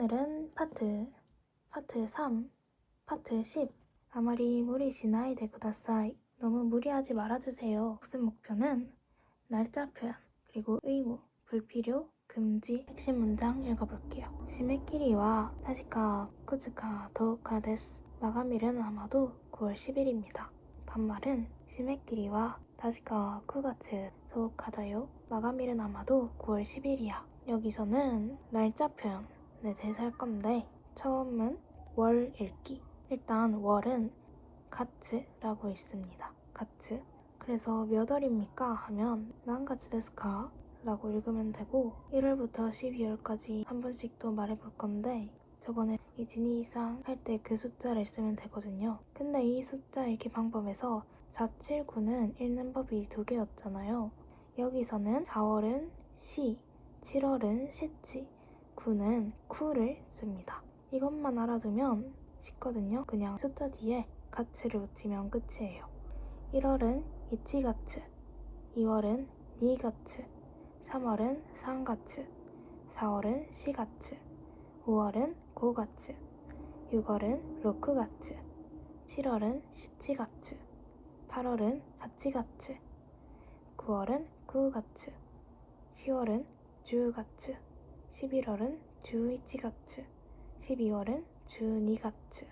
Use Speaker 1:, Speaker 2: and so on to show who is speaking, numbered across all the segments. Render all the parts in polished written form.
Speaker 1: 오늘은 파트 3, 파트 10. 아마리 무리 시나이데 쿠다사이. 너무 무리하지 말아주세요. 학습 목표는 날짜 표현, 그리고 의무, 불필요, 금지. 핵심 문장 읽어볼게요. 시메키리와 다시카 쿠츠카 도우카 데스. 마감일은 아마도 9월 10일입니다. 반말은 시메키리와 다시카 쿠가츠 도우카다요. 마감일은 아마도 9월 10일이야. 여기서는 날짜 표현에 대해서 할 건데, 처음은 월 읽기. 일단 월은 가츠라고 있습니다. 가츠. 그래서 몇 월입니까? 하면 난가츠 데스까? 라고 읽으면 되고, 1월부터 12월까지 한 번씩 또 말해볼 건데, 저번에 1, 2, 3 할 때 그 숫자를 쓰면 되거든요. 근데 이 숫자 읽기 방법에서 4, 7, 9는 읽는 법이 두 개였잖아요. 여기서는 4월은 시, 7월은 시치, 9는 쿠를 씁니다. 이것만 알아두면 쉽거든요. 그냥 숫자 뒤에 가츠를 붙이면 끝이에요. 1월은 이치가츠, 2월은 니가츠, 3월은 상가츠, 4월은 시가츠, 5월은 고가츠, 6월은 로크가츠, 7월은 시치가츠, 8월은 하치가츠, 9월은 구가츠, 10월은 주가츠, 11월은 주이치가츠, 12월은 주니가츠.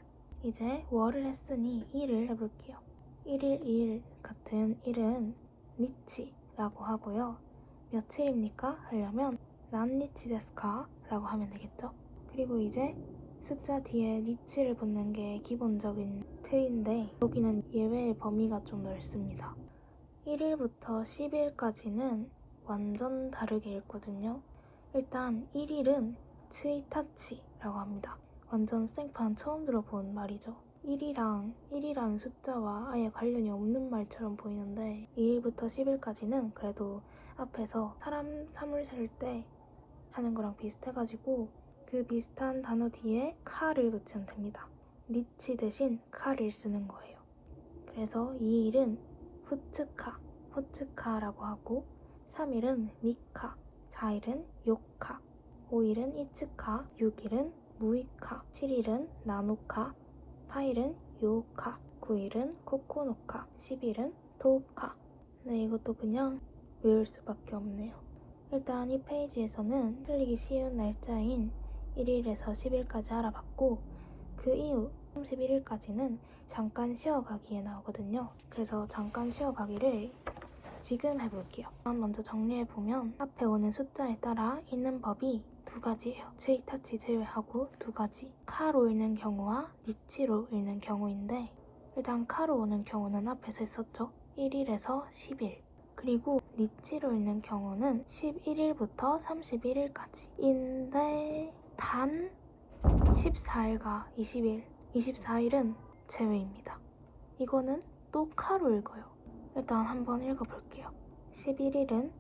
Speaker 1: 이제 월을 했으니 일을 해볼게요. 1일 2일 같은 일은 니치라고 하고요. 며칠입니까? 하려면 난니치 데스까? 라고 하면 되겠죠. 그리고 이제 숫자 뒤에 니치를 붙는 게 기본적인 틀인데, 여기는 예외의 범위가 좀 넓습니다. 1일부터 10일까지는 완전 다르게 읽거든요. 일단 1일은 츠이타치라고 합니다. 완전 생판 처음 들어본 말이죠. 1이라는 숫자와 아예 관련이 없는 말처럼 보이는데, 2일부터 10일까지는 그래도 앞에서 사물 셀 때 하는 거랑 비슷해가지고 그 비슷한 단어 뒤에 카를 붙이면 됩니다. 니치 대신 카를 쓰는 거예요. 그래서 2일은 후츠카라고 하고, 3일은 미카, 4일은 요카, 5일은 이츠카, 6일은 무이카, 7일은 나노카, 8일은 요카, 9일은 코코노카, 10일은 도우카. 네, 이것도 그냥 외울 수밖에 없네요. 일단 이 페이지에서는 틀리기 쉬운 날짜인 1일에서 10일까지 알아봤고, 그 이후 31일까지는 잠깐 쉬어가기에 나오거든요. 그래서 잠깐 쉬어가기를 지금 해볼게요. 먼저 정리해보면 앞에 오는 숫자에 따라 읽는 법이 두 가지예요. 츠이타치 제외하고 두 가지. 카로 읽는 경우와 니치로 읽는 경우인데, 일단 카로 오는 경우는 앞에서 했었죠. 1일에서 10일. 그리고 니치로 읽는 경우는 11일부터 31일까지인데, 단 14일과 20일, 24일은 제외입니다. 이거는 또 카로 읽어요. 일단 한번 읽어볼게요. 11일은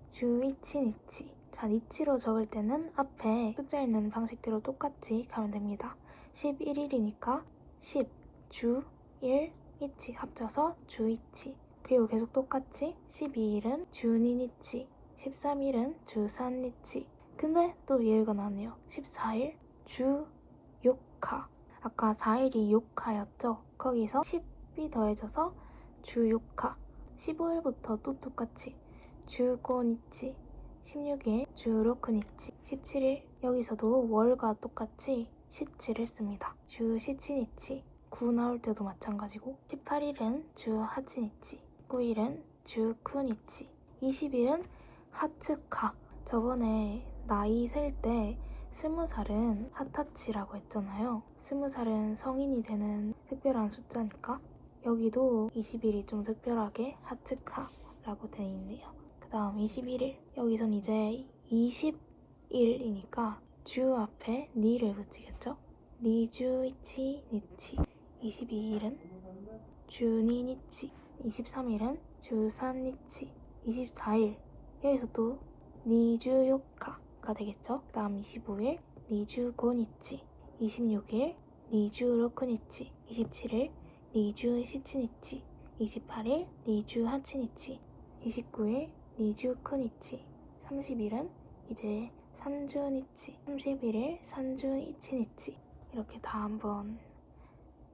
Speaker 1: 주이치니치. 자, 니치로 적을 때는 앞에 숫자 있는 방식대로 똑같이 가면 됩니다. 11일이니까 10, 주, 1, 이치 합쳐서 주이치. 그리고 계속 똑같이 12일은 주니니치, 13일은 주산니치. 근데 또 예외가 나네요. 14일 주요카. 아까 4일이 요카였죠? 거기서 10이 더해져서 주요카. 15일부터 또 똑같이 주고니치, 16일 주로크니치, 17일 여기서도 월과 똑같이 시치를 씁니다. 주시치니치. 9 나올 때도 마찬가지고, 18일은 주하치니치, 19일은 주쿠니치, 20일은 하츠카. 저번에 나이 셀 때 20살은 하타치라고 했잖아요. 20살은 성인이 되는 특별한 숫자니까 여기도 20일이 좀 특별하게 하츠카라고 되어 있네요. 그 다음 21일. 여기선 이제 20일이니까 주 앞에 니를 붙이겠죠? 니주이치 니치. 22일은 주니니치, 23일은 주산니치, 24일 여기서 또 니주요카가 되겠죠? 그 다음 25일 니주고니치, 26일 니주로쿠니치, 27일 니주시치니치, 28일 니주하치니치, 29일 니주쿠니치, 30일은 이제 산주니치 31일 산주이치니치 이렇게 다 한번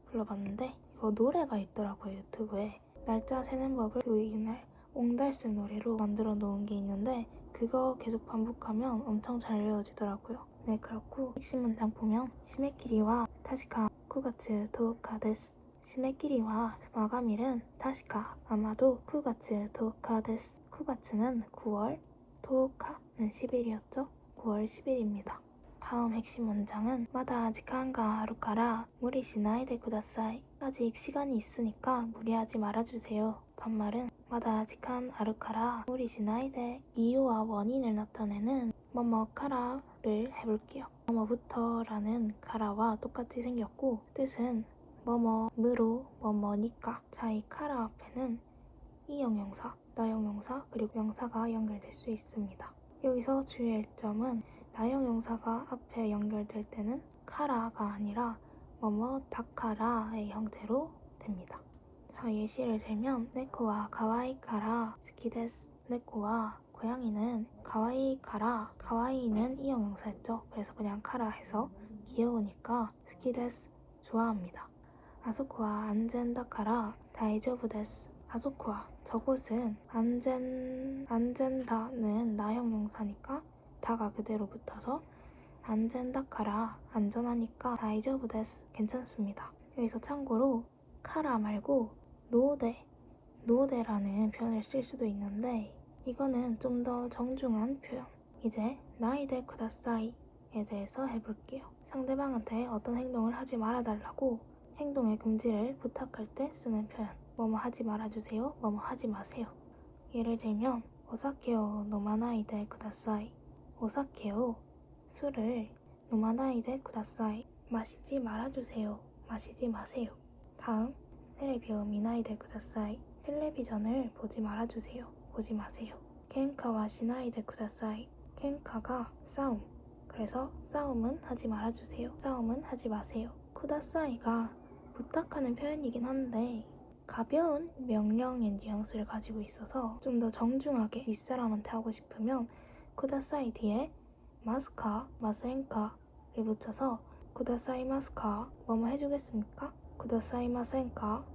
Speaker 1: 불러봤는데 이거 노래가 있더라고요. 유튜브에 날짜 세는 법을 그 이날 옹달샘 노래로 만들어 놓은 게 있는데 그거 계속 반복하면 엄청 잘 외워지더라고요. 네, 그렇고 핵심 문장 보면 시메키리와 타시카 9月 10日 데스. 시메키리와 마감일은 타시카 아마도 9月 10日 데스. 9月는 9월, 10日는 10일이었죠. 9월 10일입니다. 다음 핵심 문장은 마다 시간가 아루카라 무리 시나이데 쿠다사이. 아직 시간이 있으니까 무리하지 말아주세요. 반말은 마다 시간 아루카라 무리 시나이데. 이유와 원인을 나타내는 뭐뭐 카라를 해볼게요. 뭐뭐부터라는 카라와 똑같이 생겼고 뜻은 뭐뭐므로 뭐뭐니까. 자, 이 카라 앞에는 이형용사, 나형용사, 그리고 명사가 연결될 수 있습니다. 여기서 주의할 점은 나형용사가 앞에 연결될 때는 카라가 아니라 뭐뭐 다카라의 형태로 됩니다. 자, 예시를 들면 네코와 가와이카라 스키데스. 네코와 고양이는 가와이카라. 가와이는 이형용사였죠. 그래서 그냥 카라 해서 귀여우니까 스키데스 좋아합니다. 아소코와 안젠다카라 다이조부데스. 아소코와 저곳은 안젠다는 나형용사니까 다가 그대로 붙어서 안젠다카라 안전하니까 다이조부데스 괜찮습니다. 여기서 참고로 카라 말고 노데라는 표현을 쓸 수도 있는데 이거는 좀 더 정중한 표현. 이제 나이데 쿠다사이에 대해서 해볼게요. 상대방한테 어떤 행동을 하지 말아달라고 행동의 금지를 부탁할 때 쓰는 표현. 뭐뭐 하지 말아주세요, 뭐뭐 하지 마세요. 예를 들면 오사케오 노마나이데 쿠다사이. 오사케오 술을 노마나이데 쿠다사이. 마시지 말아주세요, 마시지 마세요. 다음 테레비오 미나이데 쿠다사이. 텔레비전을 보지 말아주세요, 보지 마세요. 켄카와 시나이데 쿠다사이. 켄카가 싸움. 그래서 싸움은 하지 말아주세요, 싸움은 하지 마세요. 쿠다사이가 부탁하는 표현이긴 한데 가벼운 명령의 뉘앙스를 가지고 있어서 좀 더 정중하게 윗사람한테 하고 싶으면 쿠다사이 뒤에 마스카, 마센카를 붙여서 쿠다사이 마스카, 뭐뭐 해주겠습니까? 쿠다사이 마센카,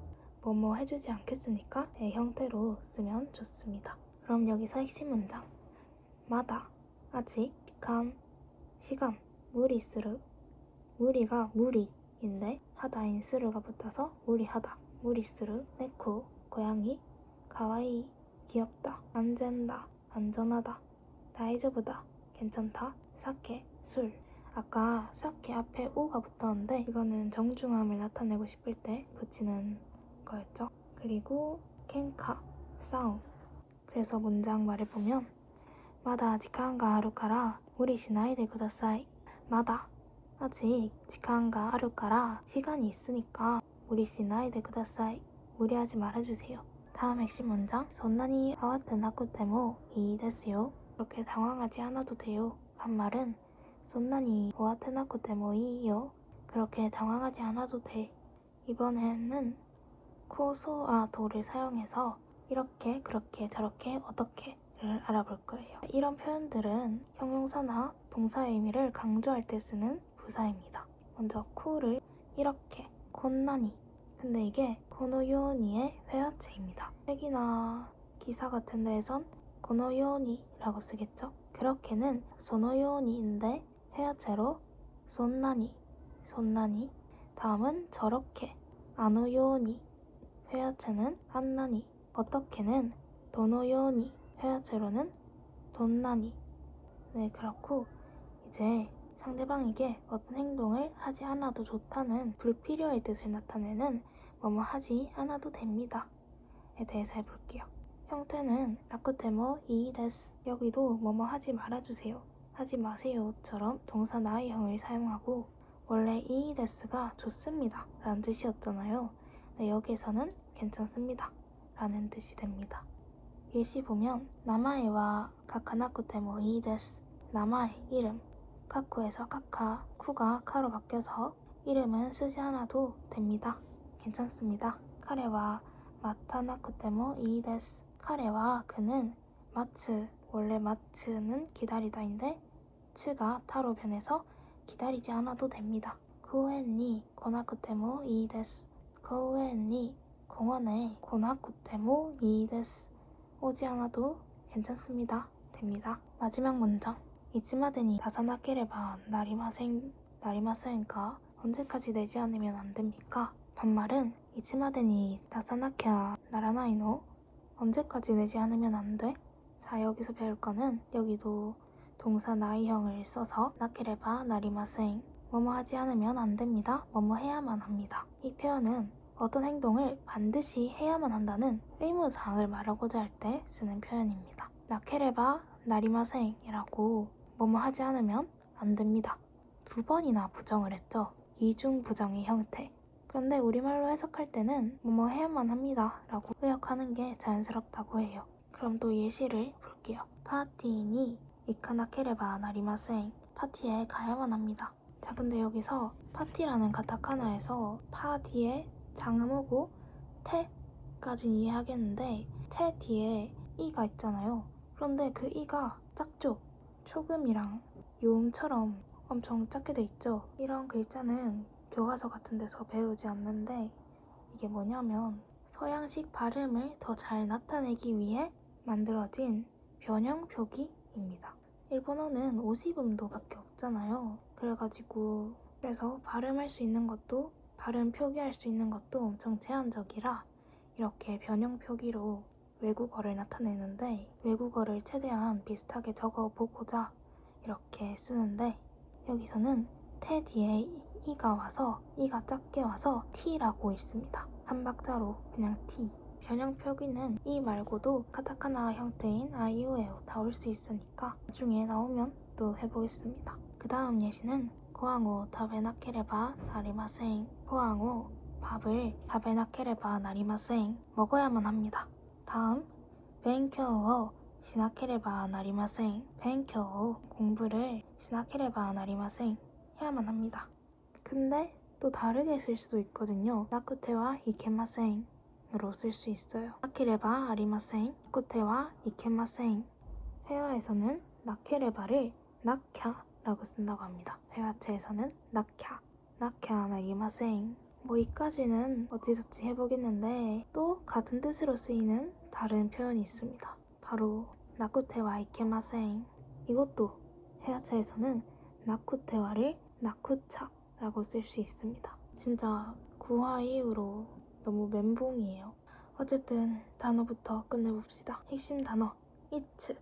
Speaker 1: 뭐뭐 해주지 않겠습니까? 의 형태로 쓰면 좋습니다. 그럼 여기서 핵심 문장. 마다, 아직, 시간, 무리스르. 무리가 무리인데 하다인 스르가 붙어서 무리하다. 무리스르. 네코, 고양이. 가와이, 귀엽다. 안젠다, 안전하다. 다이조부다, 괜찮다. 사케, 술. 아까 사케 앞에 오가 붙었는데 이거는 정중함을 나타내고 싶을 때 붙이는 거였죠. 그리고 켄카, 싸움. 그래서 문장 말해보면 마다 시간가 아루카라 무리 시나이데 쿠다사이. 마다, 아직 시간가 아루카라 시간이 있으니까 무리 시나이데 쿠다사이. 무리하지 말아주세요. 다음 핵심 문장. 손나니 아와테 나쿠테모 이 데스요. 그렇게 당황하지 않아도 돼요. 반말은 손나니 아와테 나쿠테모 이요. 그렇게 당황하지 않아도 돼. 이번에는 코소아 도를 사용해서 이렇게, 그렇게, 저렇게, 어떻게를 알아볼 거예요. 이런 표현들은 형용사나 동사의 의미를 강조할 때 쓰는 부사입니다. 먼저 코를 이렇게, 콘나니. 근데 이게 고노요니의 회화체입니다. 책이나 기사 같은 데에선 고노요니라고 쓰겠죠? 그렇게는 소노요니인데 회화체로 손나니. 다음은 저렇게, 아노요니. 회화체는 안나니. 어떻게는 도노요니. 회화체로는 돈나니. 네, 그렇고 이제 상대방에게 어떤 행동을 하지 않아도 좋다는 불필요의 뜻을 나타내는 뭐뭐 하지 않아도 됩니다 에 대해서 해볼게요. 형태는 나쿠테모 이 데스. 여기도 뭐뭐 하지 말아주세요, 하지 마세요처럼 동사 나이형을 사용하고 원래 이 데스가 좋습니다 라는 뜻이었잖아요. 네, 여기에서는 괜찮습니다 라는 뜻이 됩니다. 예시 보면 나마에와 가카나쿠테모 이 데스. 나마에, 이름. 카쿠에서 카카, 쿠가 카로 바뀌어서 이름은 쓰지 않아도 됩니다. 괜찮습니다. 카레와 마타나쿠테모 이 데스. 카레와 그는 마츠, 원래 마츠는 기다리다인데 이츠가 타로 변해서 기다리지 않아도 됩니다. 공원에 고나쿠테모 이 데스. 공원에 고나쿠테모 이 데스. 오지 않아도 괜찮습니다. 됩니다. 마지막 문장. 이츠마데니 다사나케레바 나리마센가? 언제까지 내지 않으면 안 됩니까? 반말은 이츠마데니 다사나케아 나라나이노? 언제까지 내지 않으면 안 돼? 자, 여기서 배울 거는 여기도 동사 나이형을 써서 나케레바 나리마센. 뭐뭐 하지 않으면 안 됩니다. 뭐뭐 해야만 합니다. 이 표현은 어떤 행동을 반드시 해야만 한다는 의무사항을 말하고자 할 때 쓰는 표현입니다. 나케레바 나리마센이라고 뭐뭐 하지 않으면 안 됩니다. 2번이나 부정을 했죠. 이중 부정의 형태. 그런데 우리말로 해석할 때는 뭐뭐 해야만 합니다 라고 의역하는 게 자연스럽다고 해요. 그럼 또 예시를 볼게요. 파티니 이카나케레바 나리마센. 파티에 가야만 합니다. 자, 근데 여기서 파티라는 가타카나에서 파 뒤에 장음 오고 태까지는 이해하겠는데 태 뒤에 이가 있잖아요. 그런데 그 이가 작죠? 초금이랑 요음처럼 엄청 작게 돼 있죠? 이런 글자는 교과서 같은 데서 배우지 않는데 이게 뭐냐면 서양식 발음을 더 잘 나타내기 위해 만들어진 변형 표기입니다. 일본어는 오시음도밖에 없잖아요. 그래서 발음할 수 있는 것도 발음 표기할 수 있는 것도 엄청 제한적이라 이렇게 변형 표기로 외국어를 나타내는데 외국어를 최대한 비슷하게 적어보고자 이렇게 쓰는데 여기서는 태 뒤에 이가 와서 이가 작게 와서 T라고 읽습니다. 한 박자로 그냥 T. 변형 표기는 이 말고도 카타카나 형태인 아이오에오 다 올 수 있으니까 나중에 나오면 또 해보겠습니다. 그 다음 예시는 고항오 타베나케레바 나리마생. 고항오 밥을 타베나케레바 나리마생. 먹어야만 합니다. 다음 벤쿄오 시나케레바 나리마생. 벤쿄오 공부를 시나케레바 나리마생. 해야만 합니다. 근데 또 다르게 쓸 수도 있거든요. 나쿠테와 이케마생 으로 쓸 수 있어요. 나케레바 아리마생. 나쿠테와 이케마생. 회화에서는 나케레바를 나캬라고 쓴다고 합니다. 회화체에서는 나캬 나리마생. 뭐 이까지는 어찌저찌 해보겠는데 또 같은 뜻으로 쓰이는 다른 표현이 있습니다. 바로 나쿠테와 이케마생. 이것도 회화체에서는 나쿠테와를 나쿠차라고 쓸 수 있습니다. 진짜 구화 이후로 너무 멘붕이에요. 어쨌든 단어부터 끝내봅시다. 핵심 단어 이츠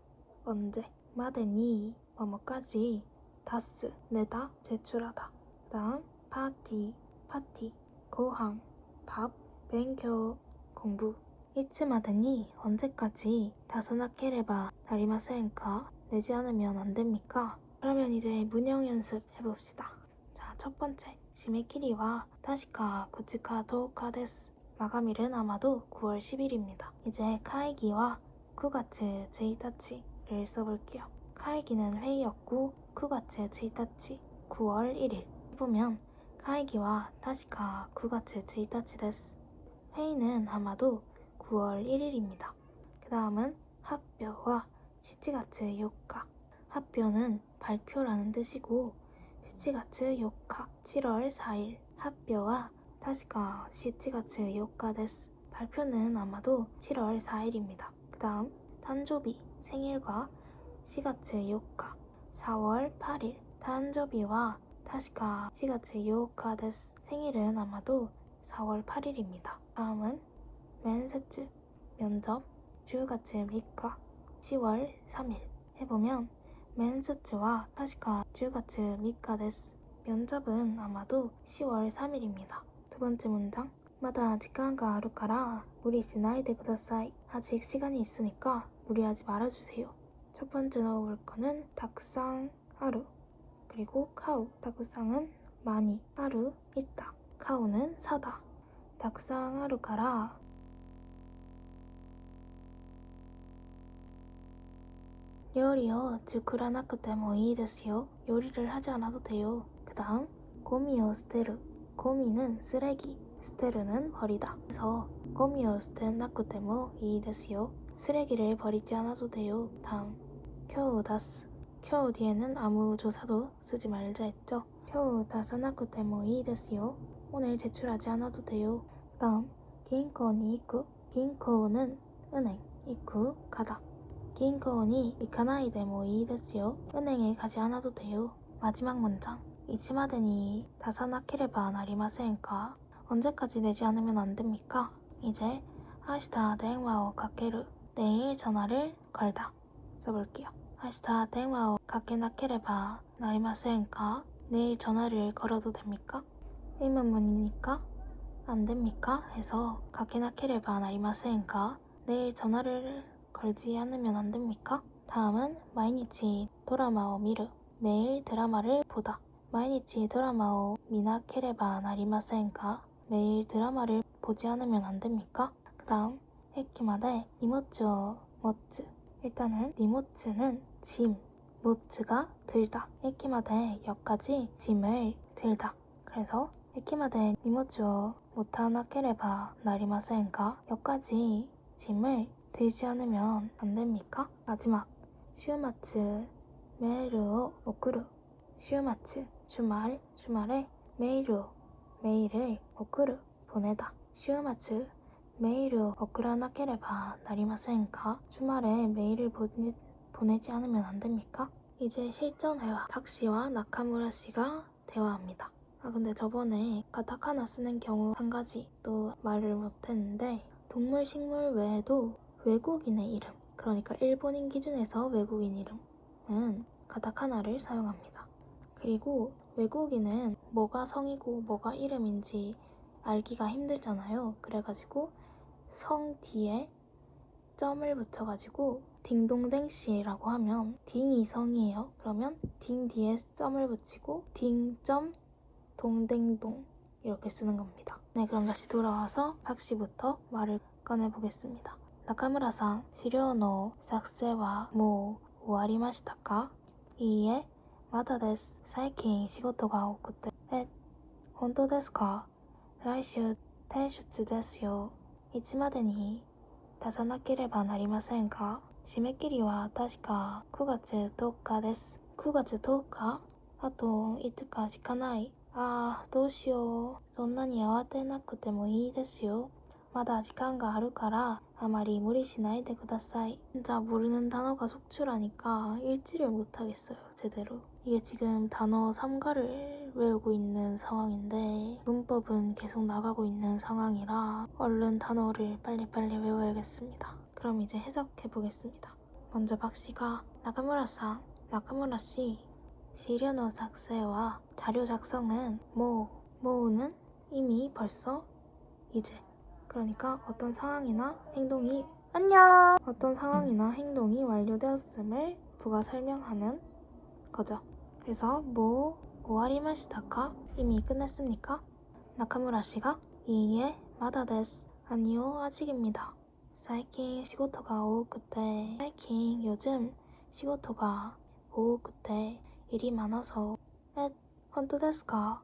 Speaker 1: 언제, 마데니 뭐뭐까지, 다스 내다 제출하다. 다음 파티 고항 밥, 벤교 공부. 이츠마데니 언제까지, 다스나케레바 나리마센카 내지 않으면 안 됩니까? 그러면 이제 문형 연습 해봅시다. 자, 첫 번째 시메키리와 다시카 구치카 도우카 데스. 마감일은 아마도 9월 10일입니다. 이제 카이기와 쿠가츠 제이타치를 써볼게요. 카이기는 회의였고 쿠가츠 제이타치 9월 1일. 해보면 카이기와 다시카 쿠가츠 제이타치 데스. 회의는 아마도 9월 1일입니다. 그 다음은 합표와 시치가츠 요카. 합표는 발표라는 뜻이고 시치가츠 요카 7월 4일. 합표와 다시카 시치가츠 요카 데스. 발표는 아마도 7월 4일입니다. 그 다음 단조비 생일과 시가츠 요카 4월 8일. 단조비와 다시카 시가츠 요카 데스. 생일은 아마도 4월 8일입니다. 다음은 면세츠 면접 10月 3일 10월 3일. 해보면 면세츠와 다시카 10月 3일 데스. 면접은 아마도 10월 3일입니다. 두 번째 문장 마다 시간가 아루카라 무리 시나이데 쿠다사이. 아직 시간이 있으니까 무리하지 말아주세요. 첫 번째 넣어볼 거는 닥상 아루 그리고 카우. 닥상은 많이, 아루 있다, 카우는 사다. 닥상 아루카라 요리요 주쿠라나쿠테모 이 데스요. 요리를 하지 않아도 돼요. 그 다음 고미요 스테루. 고미는 쓰레기, 스테루는 버리다. 그래서 고미요 스테나쿠테모 이 데스요. 쓰레기를 버리지 않아도 돼요. 다음 쿄우 다스. 쿄 뒤에는 아무 조사도 쓰지 말자 했죠. 쿄 다사나쿠테 모 이 데스요. 오늘 제출하지 않아도 돼요. 다음 긴코니 이쿠. 긴코는 은행, 이쿠 가다. 긴코니 이카나이데 모 이 데스요. 은행에 가지 않아도 돼요. 마지막 문장. 이치마데니 다사나케레바 나리마센까. 언제까지 내지 않으면 안 됩니까? 이제 아시타 댕와오 가케루. 내일 전화를 걸다. 써볼게요. 아시타 댕와오 가케나케레바 나리마센까. 내일 전화를 걸어도 됩니까? 의문문이니까 안 됩니까? 해서 가케나케레바 나리마센까. 내일 전화를 걸지 않으면 안 됩니까? 다음은 마이니치 도라마오 미르. 매일 드라마를 보다. 마이니치 도라마오 미나케레바 나리마센까. 매일 드라마를 보지 않으면 안 됩니까? 그 다음 에키마데 니모츠오 모츠. 일단은 니모츠는 짐, 모츠가 들다. 에키마데 역까지 짐을 들다. 그래서 에키마데 니모츠오 모타나케레바 나리마센까. 역까지 짐을 들지 않으면 안 됩니까? 마지막 슈마츠 메일을 오쿠루. 슈마츠 주말에 메일을 오쿠루 보내다. 슈마츠 메일을 오쿠라나케레바 나리마센까. 주말에 메일을 보내지 않으면 안 됩니까? 이제 실전 회화. 박씨와 나카무라 씨가 대화합니다. 근데 저번에 가타카나 쓰는 경우 한 가지 또 말을 못했는데, 동물, 식물 외에도 외국인의 이름, 그러니까 일본인 기준에서 외국인 이름은 가타카나를 사용합니다. 그리고 외국인은 뭐가 성이고 뭐가 이름인지 알기가 힘들잖아요. 그래가지고 성 뒤에 점을 붙여가지고 딩동댕씨라고 하면 딩이 성이에요. 그러면 딩 뒤에 점을 붙이고 딩점 동댕동 이렇게 쓰는 겁니다. 네, 그럼 다시 돌아와서 박씨부터 말을 꺼내보겠습니다. 나카무라さん, 資料の作成はもう終わりましたか? いいえ、まだです。最近仕事が多くて。本当ですか? 来週提出ですよ。いつまでに出さなければなりませんか? 締め切りは確か9月10日です。9月10日? あと5日しかない。どうしよう。そんなに慌てなくてもいいですよ。まだ時間があるからあまり無理しないでください. 진짜 모르는 단어가 속출하니까 읽지를 못하겠어요, 제대로. 이게 지금 단어 3가를 외우고 있는 상황인데 문법은 계속 나가고 있는 상황이라 얼른 단어를 빨리빨리 외워야겠습니다. 그럼 이제 해석해보겠습니다. 먼저 박씨가 나카무라 씨, 시료노 작성와 자료 작성은 모우는 이미 벌써 이제, 그러니까 어떤 상황이나 행동이 완료되었음을 부가 설명하는 거죠. 그래서 오와리마시타카? 이미 끝냈습니까? 나카무라 씨가 이에 마다 데스. 아니요, 아직입니다. 사이킨 시고토가 오후쿠테. 사이킨 요즘 시고토가 오후쿠테 일이 많아서. 혼토 데스까?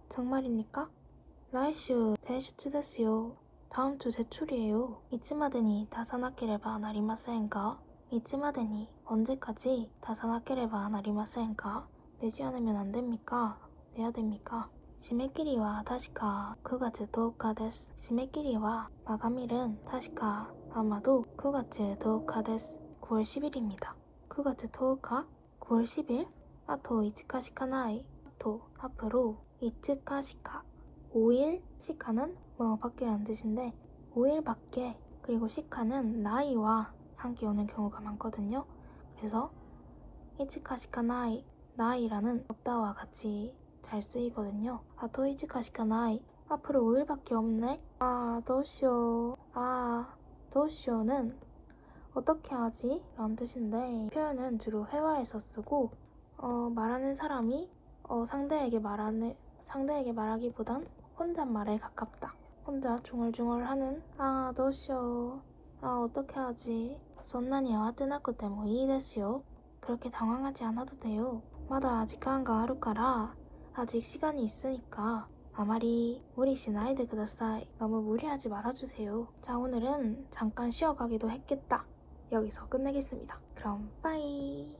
Speaker 1: 정말입니까? 라이슈 제슈츠 데스요. 다음 주 제출이에요. 이츠마데니 다사나케레바 나리마센까? 이츠마데니 언제까지 다사나케레바 나리마센까? 내지 않으면 안 됩니까? 내야 됩니까? 시메키리와 다시카 9月10日です. 시메키리와 마감일은 다시카 아마도 9月10日です. 9월 10일입니다. 9月10日? 9월 10일? 아토 이츠카시카나이. 아토 앞으로 이츠카시카 5일. 시카는 밖에라는 뜻인데 5일밖에, 그리고 시카는 나이와 함께 오는 경우가 많거든요. 그래서 이츠카시카 나이라는 없다와 같이 잘 쓰이거든요. 또 이츠카시카 나이, 앞으로 5일밖에 없네. 도시오는 어떻게 하지? 라는 뜻인데, 표현은 주로 회화에서 쓰고 말하는 사람이 상대에게 말하기보단 혼잣말에 가깝다. 혼자 중얼중얼하는 도시오, 어떻게 하지? そんなに慌てなくてもいいですよ. 그렇게 당황하지 않아도 돼요. まだ時間があるから, 아직 시간이 있으니까 아마리 무리しないでください. 너무 무리하지 말아주세요. 자, 오늘은 잠깐 쉬어가기도 했겠다. 여기서 끝내겠습니다. 그럼 빠이.